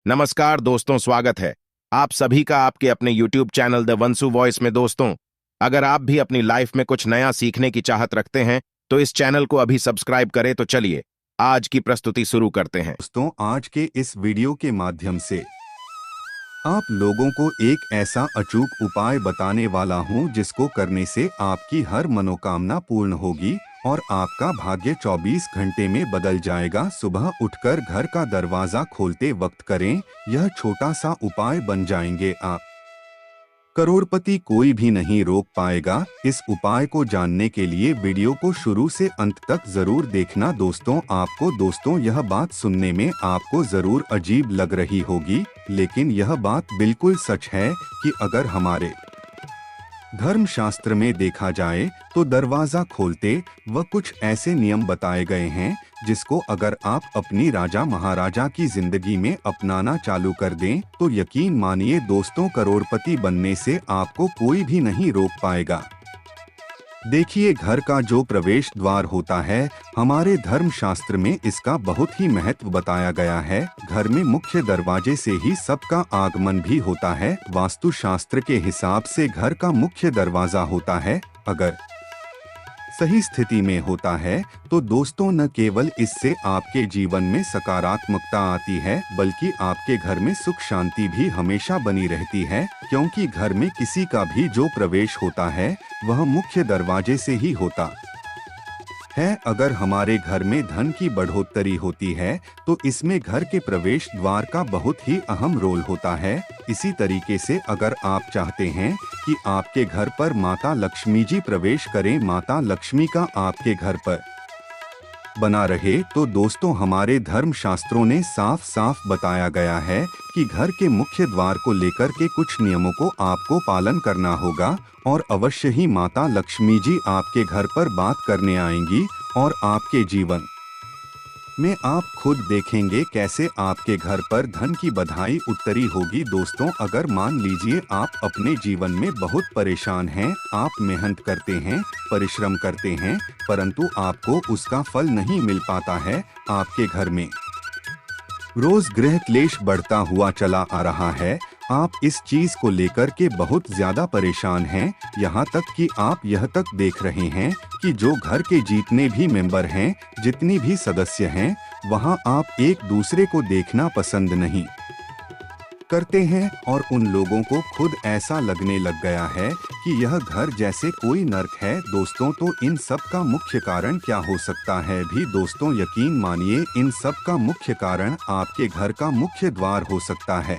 नमस्कार दोस्तों, स्वागत है आप सभी का आपके अपने YouTube चैनल द वंसु वॉइस में। दोस्तों, अगर आप भी अपनी लाइफ में कुछ नया सीखने की चाहत रखते हैं तो इस चैनल को अभी सब्सक्राइब करें। तो चलिए आज की प्रस्तुति शुरू करते हैं। दोस्तों, आज के इस वीडियो के माध्यम से आप लोगों को एक ऐसा अचूक उपाय बताने वाला हूं जिसको करने से आपकी हर मनोकामना पूर्ण होगी और आपका भाग्य 24 घंटे में बदल जाएगा। सुबह उठकर घर का दरवाजा खोलते वक्त करें, यह छोटा सा उपाय बन जाएंगे आप करोड़पति कोई भी नहीं रोक पाएगा। इस उपाय को जानने के लिए वीडियो को शुरू से अंत तक जरूर देखना। दोस्तों यह बात सुनने में आपको जरूर अजीब लग रही होगी, लेकिन यह बात बिल्कुल सच है कि अगर हमारे धर्मशास्त्र में देखा जाए तो दरवाजा खोलते वह कुछ ऐसे नियम बताए गए हैं जिसको अगर आप अपनी राजा महाराजा की जिंदगी में अपनाना चालू कर दें तो यकीन मानिए दोस्तों, करोड़पति बनने से आपको कोई भी नहीं रोक पाएगा। देखिए, घर का जो प्रवेश द्वार होता है, हमारे धर्मशास्त्र में इसका बहुत ही महत्व बताया गया है। घर में मुख्य दरवाजे से ही सबका आगमन भी होता है। वास्तुशास्त्र के हिसाब से घर का मुख्य दरवाजा होता है, अगर सही स्थिति में होता है तो दोस्तों न केवल इससे आपके जीवन में सकारात्मकता आती है बल्कि आपके घर में सुख शांति भी हमेशा बनी रहती है, क्योंकि घर में किसी का भी जो प्रवेश होता है वह मुख्य दरवाजे से ही होता है। अगर हमारे घर में धन की बढ़ोतरी होती है तो इसमें घर के प्रवेश द्वार का बहुत ही अहम रोल होता है। इसी तरीके से अगर आप चाहते हैं कि आपके घर पर माता लक्ष्मी जी प्रवेश करें, माता लक्ष्मी का आपके घर पर बना रहे, तो दोस्तों हमारे धर्म शास्त्रों ने साफ साफ बताया गया है कि घर के मुख्य द्वार को लेकर के कुछ नियमों को आपको पालन करना होगा और अवश्य ही माता लक्ष्मी जी आपके घर पर बात करने आएंगी और आपके जीवन में आप खुद देखेंगे कैसे आपके घर पर धन की बधाई उतरी होगी। दोस्तों, अगर मान लीजिए आप अपने जीवन में बहुत परेशान हैं, आप मेहनत करते हैं, परिश्रम करते हैं, परंतु आपको उसका फल नहीं मिल पाता है, आपके घर में रोज गृह क्लेश बढ़ता हुआ चला आ रहा है, आप इस चीज को लेकर के बहुत ज्यादा परेशान हैं, यहाँ तक कि आप यह तक देख रहे हैं कि जो घर के जितने भी मेंबर हैं, जितनी भी सदस्य हैं, वहाँ आप एक दूसरे को देखना पसंद नहीं करते हैं और उन लोगों को खुद ऐसा लगने लग गया है कि यह घर जैसे कोई नर्क है। दोस्तों, तो इन सब का मुख्य कारण क्या हो सकता है भी? दोस्तों, यकीन मानिए इन सब का मुख्य कारण आपके घर का मुख्य द्वार हो सकता है,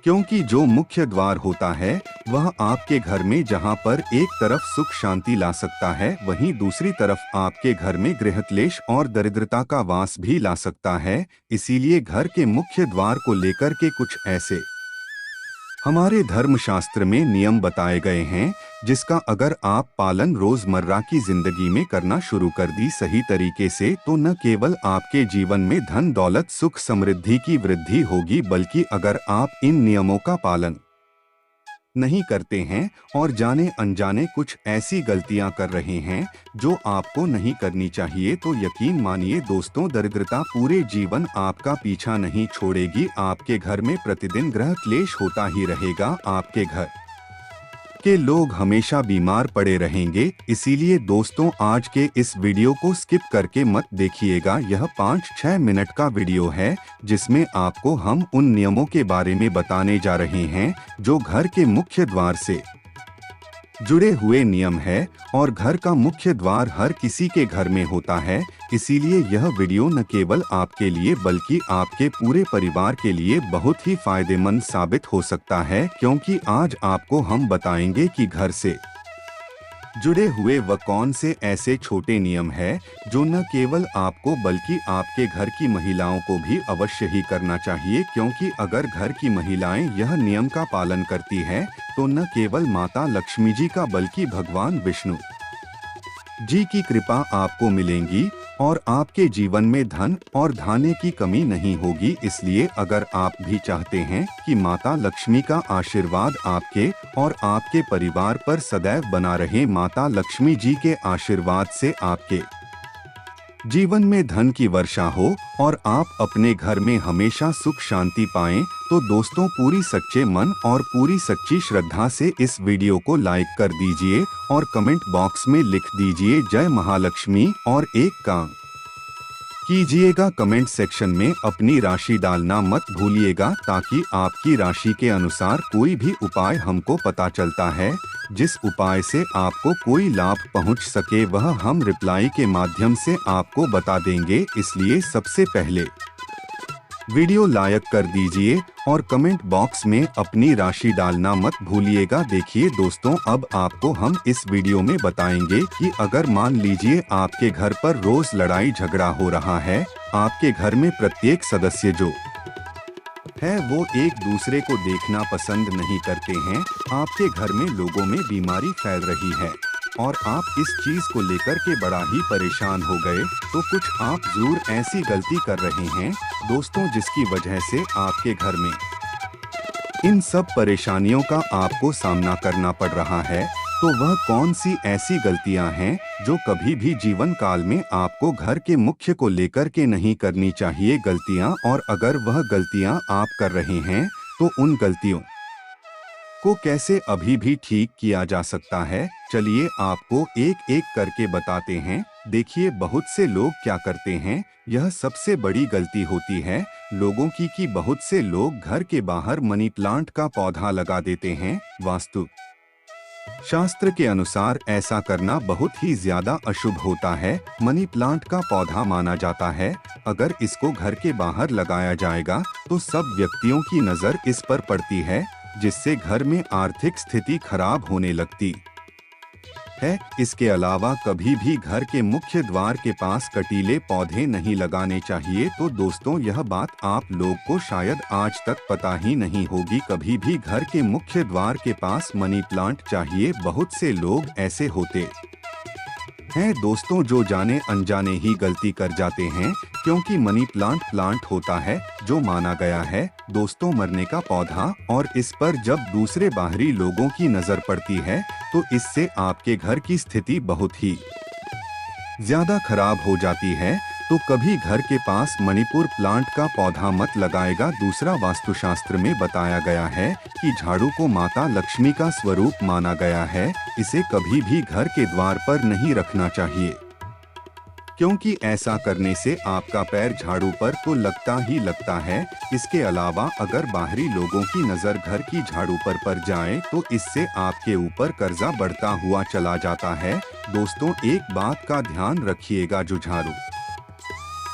क्योंकि जो मुख्य द्वार होता है वह आपके घर में जहां पर एक तरफ सुख शांति ला सकता है, वहीं दूसरी तरफ आपके घर में गृहक्लेश और दरिद्रता का वास भी ला सकता है। इसीलिए घर के मुख्य द्वार को लेकर के कुछ ऐसे हमारे धर्मशास्त्र में नियम बताए गए हैं जिसका अगर आप पालन रोजमर्रा की जिंदगी में करना शुरू कर दी सही तरीके से, तो न केवल आपके जीवन में धन दौलत सुख समृद्धि की वृद्धि होगी, बल्कि अगर आप इन नियमों का पालन नहीं करते हैं और जाने अनजाने कुछ ऐसी गलतियां कर रहे हैं जो आपको नहीं करनी चाहिए, तो यकीन मानिए दोस्तों, दरिद्रता पूरे जीवन आपका पीछा नहीं छोड़ेगी। आपके घर में प्रतिदिन गृह क्लेश होता ही रहेगा, आपके घर के लोग हमेशा बीमार पड़े रहेंगे। इसीलिए दोस्तों, आज के इस वीडियो को स्किप करके मत देखिएगा। यह 5-6 मिनट का वीडियो है जिसमें आपको हम उन नियमों के बारे में बताने जा रहे हैं जो घर के मुख्य द्वार से जुड़े हुए नियम है और घर का मुख्य द्वार हर किसी के घर में होता है। इसीलिए यह वीडियो न केवल आपके लिए बल्कि आपके पूरे परिवार के लिए बहुत ही फायदेमंद साबित हो सकता है, क्योंकि आज आपको हम बताएंगे कि घर से जुड़े हुए वह कौन से ऐसे छोटे नियम है जो न केवल आपको बल्कि आपके घर की महिलाओं को भी अवश्य ही करना चाहिए, क्योंकि अगर घर की महिलाएं यह नियम का पालन करती है तो न केवल माता लक्ष्मी जी का बल्कि भगवान विष्णु जी की कृपा आपको मिलेंगी और आपके जीवन में धन और धान्य की कमी नहीं होगी। इसलिए अगर आप भी चाहते हैं कि माता लक्ष्मी का आशीर्वाद आपके और आपके परिवार पर सदैव बना रहे, माता लक्ष्मी जी के आशीर्वाद से आपके जीवन में धन की वर्षा हो और आप अपने घर में हमेशा सुख शांति पाएं, तो दोस्तों पूरी सच्चे मन और पूरी सच्ची श्रद्धा से इस वीडियो को लाइक कर दीजिए और कमेंट बॉक्स में लिख दीजिए जय महालक्ष्मी और एक काम कीजिएगा। कमेंट सेक्शन में अपनी राशि डालना मत भूलिएगा, ताकि आपकी राशि के अनुसार कोई भी उपाय हमको पता चलता है। जिस उपाय से आपको कोई लाभ पहुंच सके वह हम रिप्लाई के माध्यम से आपको बता देंगे। इसलिए सबसे पहले वीडियो लाइक कर दीजिए और कमेंट बॉक्स में अपनी राशि डालना मत भूलिएगा। देखिए दोस्तों, अब आपको हम इस वीडियो में बताएंगे कि अगर मान लीजिए आपके घर पर रोज लड़ाई झगड़ा हो रहा है, आपके घर में प्रत्येक सदस्य जो है वो एक दूसरे को देखना पसंद नहीं करते हैं, आपके घर में लोगों में बीमारी फैल रही है और आप इस चीज को लेकर के बड़ा ही परेशान हो गए, तो कुछ आप जरूर ऐसी गलती कर रहे हैं दोस्तों, जिसकी वजह से आपके घर में इन सब परेशानियों का आपको सामना करना पड़ रहा है। तो वह कौन सी ऐसी गलतियां हैं जो कभी भी जीवन काल में आपको घर के मुख्य को लेकर के नहीं करनी चाहिए गलतियां, और अगर वह गलतियां आप कर रहे हैं तो उन गलतियों को कैसे अभी भी ठीक किया जा सकता है, चलिए आपको एक एक करके बताते हैं। देखिए, बहुत से लोग क्या करते हैं, यह सबसे बड़ी गलती होती है लोगों की कि बहुत से लोग घर के बाहर मनी प्लांट का पौधा लगा देते हैं। वास्तु शास्त्र के अनुसार ऐसा करना बहुत ही ज्यादा अशुभ होता है। मनी प्लांट का पौधा माना जाता है, अगर इसको घर के बाहर लगाया जाएगा तो सब व्यक्तियों की नजर इस पर पड़ती है, जिससे घर में आर्थिक स्थिति खराब होने लगती है। इसके अलावा कभी भी घर के मुख्य द्वार के पास कटीले पौधे नहीं लगाने चाहिए। तो दोस्तों, यह बात आप लोग को शायद आज तक पता ही नहीं होगी, कभी भी घर के मुख्य द्वार के पास मनी प्लांट चाहिए। बहुत से लोग ऐसे होते हैं दोस्तों जो जाने अनजाने ही गलती कर जाते हैं, क्योंकि मनी प्लांट होता है जो माना गया है दोस्तों मरने का पौधा, और इस पर जब दूसरे बाहरी लोगों की नजर पड़ती है तो इससे आपके घर की स्थिति बहुत ही ज्यादा खराब हो जाती है। तो कभी घर के पास मणिपुर प्लांट का पौधा मत लगाएगा। दूसरा, वास्तुशास्त्र में बताया गया है कि झाड़ू को माता लक्ष्मी का स्वरूप माना गया है, इसे कभी भी घर के द्वार पर नहीं रखना चाहिए, क्योंकि ऐसा करने से आपका पैर झाड़ू पर तो लगता ही लगता है। इसके अलावा अगर बाहरी लोगों की नजर घर की झाड़ू पर पड़ जाए तो इससे आपके ऊपर कर्जा बढ़ता हुआ चला जाता है। दोस्तों, एक बात का ध्यान रखिएगा, जो झाड़ू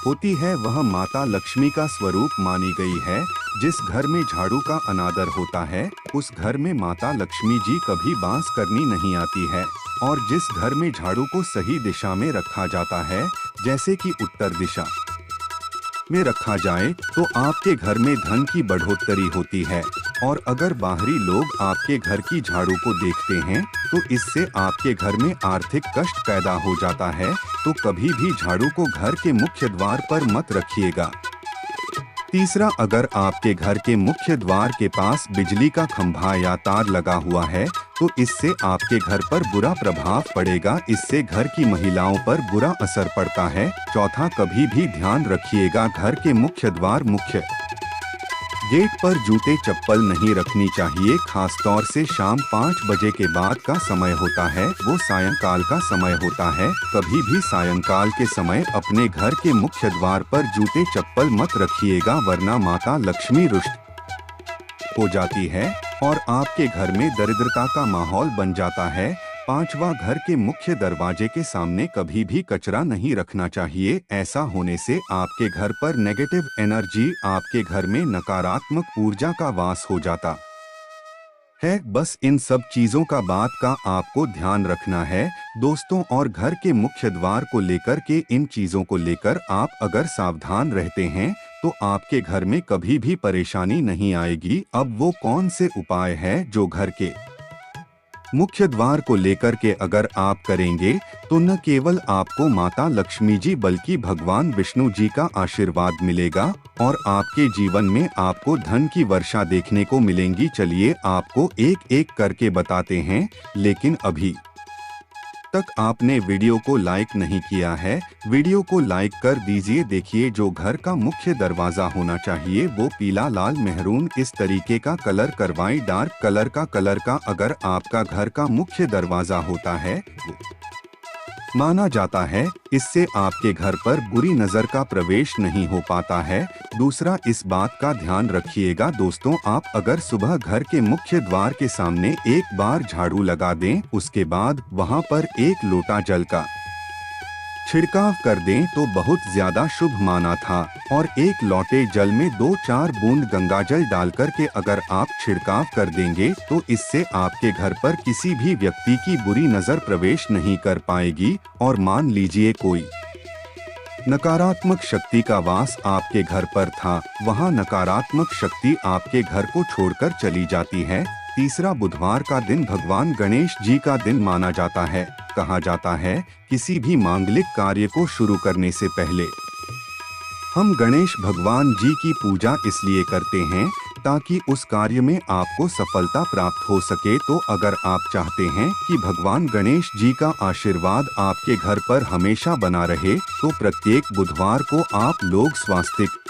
होती है वह माता लक्ष्मी का स्वरूप मानी गई है। जिस घर में झाड़ू का अनादर होता है उस घर में माता लक्ष्मी जी कभी वास करनी नहीं आती है, और जिस घर में झाड़ू को सही दिशा में रखा जाता है, जैसे कि उत्तर दिशा में रखा जाए, तो आपके घर में धन की बढ़ोतरी होती है। और अगर बाहरी लोग आपके घर की झाड़ू को देखते हैं तो इससे आपके घर में आर्थिक कष्ट पैदा हो जाता है। तो कभी भी झाड़ू को घर के मुख्य द्वार पर मत रखिएगा। तीसरा, अगर आपके घर के मुख्य द्वार के पास बिजली का खंभा या तार लगा हुआ है तो इससे आपके घर पर बुरा प्रभाव पड़ेगा, इससे घर की महिलाओं पर बुरा असर पड़ता है। चौथा, कभी भी ध्यान रखिएगा, घर के मुख्य द्वार मुख्य गेट पर जूते चप्पल नहीं रखनी चाहिए। खास तौर से शाम 5 बजे के बाद का समय होता है वो सायंकाल का समय होता है। कभी भी सायंकाल के समय अपने घर के मुख्य द्वार पर जूते चप्पल मत रखिएगा, वरना माता लक्ष्मी रुष्ट हो जाती है और आपके घर में दरिद्रता का माहौल बन जाता है। पांचवा, घर के मुख्य दरवाजे के सामने कभी भी कचरा नहीं रखना चाहिए। ऐसा होने से आपके घर पर नेगेटिव एनर्जी, आपके घर में नकारात्मक ऊर्जा का वास हो जाता है। बस इन सब चीजों का बात का आपको ध्यान रखना है दोस्तों। और घर के मुख्य द्वार को लेकर के इन चीजों को लेकर आप अगर सावधान रहते हैं तो आपके घर में कभी भी परेशानी नहीं आएगी। अब वो कौन से उपाय है जो घर के मुख्य द्वार को लेकर के अगर आप करेंगे तो न केवल आपको माता लक्ष्मी जी बल्कि भगवान विष्णु जी का आशीर्वाद मिलेगा और आपके जीवन में आपको धन की वर्षा देखने को मिलेंगी। चलिए आपको एक एक करके बताते हैं, लेकिन अभी तक आपने वीडियो को लाइक नहीं किया है, वीडियो को लाइक कर दीजिए। देखिए जो घर का मुख्य दरवाजा होना चाहिए वो पीला, लाल, मेहरून इस तरीके का कलर करवाएं। डार्क कलर का अगर आपका घर का मुख्य दरवाजा होता है वो माना जाता है, इससे आपके घर पर बुरी नजर का प्रवेश नहीं हो पाता है। दूसरा, इस बात का ध्यान रखिएगा दोस्तों, आप अगर सुबह घर के मुख्य द्वार के सामने एक बार झाड़ू लगा दें, उसके बाद वहां पर एक लोटा जल का छिड़काव कर दें तो बहुत ज्यादा शुभ माना था। और एक लोटे जल में 2-4 बूंद गंगाजल डालकर के अगर आप छिड़काव कर देंगे तो इससे आपके घर पर किसी भी व्यक्ति की बुरी नजर प्रवेश नहीं कर पाएगी। और मान लीजिए कोई नकारात्मक शक्ति का वास आपके घर पर था, वहां नकारात्मक शक्ति आपके घर को छोड़कर चली जाती है। तीसरा, बुधवार का दिन भगवान गणेश जी का दिन माना जाता है। कहा जाता है किसी भी मांगलिक कार्य को शुरू करने से पहले हम गणेश भगवान जी की पूजा इसलिए करते हैं ताकि उस कार्य में आपको सफलता प्राप्त हो सके। तो अगर आप चाहते हैं कि भगवान गणेश जी का आशीर्वाद आपके घर पर हमेशा बना रहे तो प्रत्येक बुधवार को आप लोग स्वास्तिक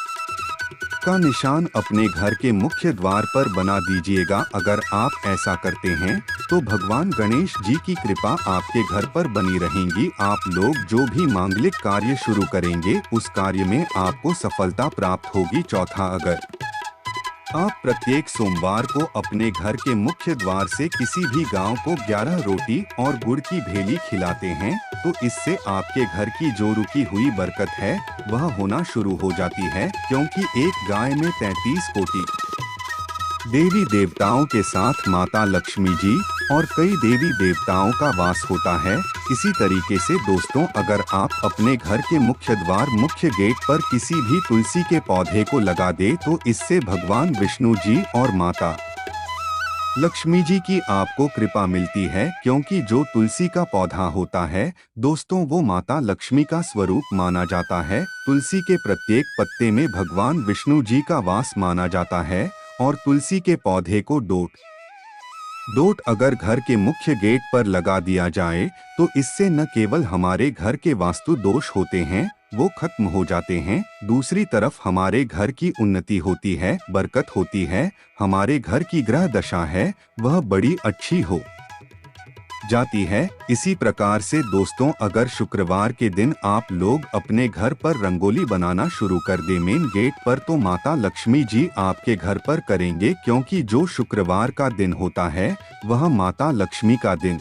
का निशान अपने घर के मुख्य द्वार पर बना दीजिएगा। अगर आप ऐसा करते हैं तो भगवान गणेश जी की कृपा आपके घर पर बनी रहेंगी। आप लोग जो भी मांगलिक कार्य शुरू करेंगे उस कार्य में आपको सफलता प्राप्त होगी। चौथा, अगर आप प्रत्येक सोमवार को अपने घर के मुख्य द्वार से किसी भी गांव को 11 रोटी और गुड़ की भेली खिलाते हैं तो इससे आपके घर की जो रुकी हुई बरकत है वह होना शुरू हो जाती है, क्योंकि एक गाय में 33 कोटि देवी देवताओं के साथ माता लक्ष्मी जी और कई देवी देवताओं का वास होता है। इसी तरीके से दोस्तों, अगर आप अपने घर के मुख्य द्वार मुख्य गेट पर किसी भी तुलसी के पौधे को लगा दे तो इससे भगवान विष्णु जी और माता लक्ष्मी जी की आपको कृपा मिलती है, क्योंकि जो तुलसी का पौधा होता है दोस्तों वो माता लक्ष्मी का स्वरूप माना जाता है। तुलसी के प्रत्येक पत्ते में भगवान विष्णु जी का वास माना जाता है। और तुलसी के पौधे को डोट अगर घर के मुख्य गेट पर लगा दिया जाए तो इससे न केवल हमारे घर के वास्तु दोष होते हैं वो खत्म हो जाते हैं, दूसरी तरफ हमारे घर की उन्नति होती है, बरकत होती है, हमारे घर की ग्रह दशा है वह बड़ी अच्छी हो जाती है। इसी प्रकार से दोस्तों, अगर शुक्रवार के दिन आप लोग अपने घर पर रंगोली बनाना शुरू कर दे मेन गेट पर तो माता लक्ष्मी जी आपके घर पर करेंगे, क्योंकि जो शुक्रवार का दिन होता है वह माता लक्ष्मी का दिन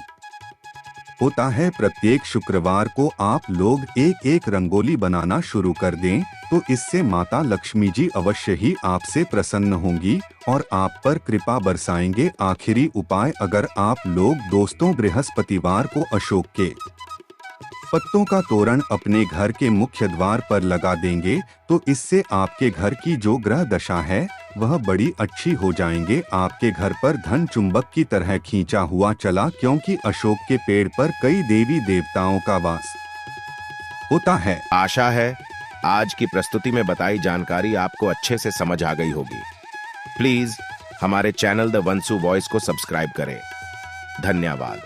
होता है। प्रत्येक शुक्रवार को आप लोग एक एक रंगोली बनाना शुरू कर दें तो इससे माता लक्ष्मी जी अवश्य ही आपसे प्रसन्न होंगी और आप पर कृपा बरसाएंगे। आखिरी उपाय, अगर आप लोग दोस्तों बृहस्पतिवार को अशोक के पत्तों का तोरण अपने घर के मुख्य द्वार पर लगा देंगे तो इससे आपके घर की जो ग्रह दशा है वह बड़ी अच्छी हो जाएंगे। आपके घर पर धन चुंबक की तरह खींचा हुआ चला, क्योंकि अशोक के पेड़ पर कई देवी देवताओं का वास होता है। आशा है आज की प्रस्तुति में बताई जानकारी आपको अच्छे से समझ आ गई होगी। प्लीज हमारे चैनल द वंसु वॉइस को सब्सक्राइब करें। धन्यवाद।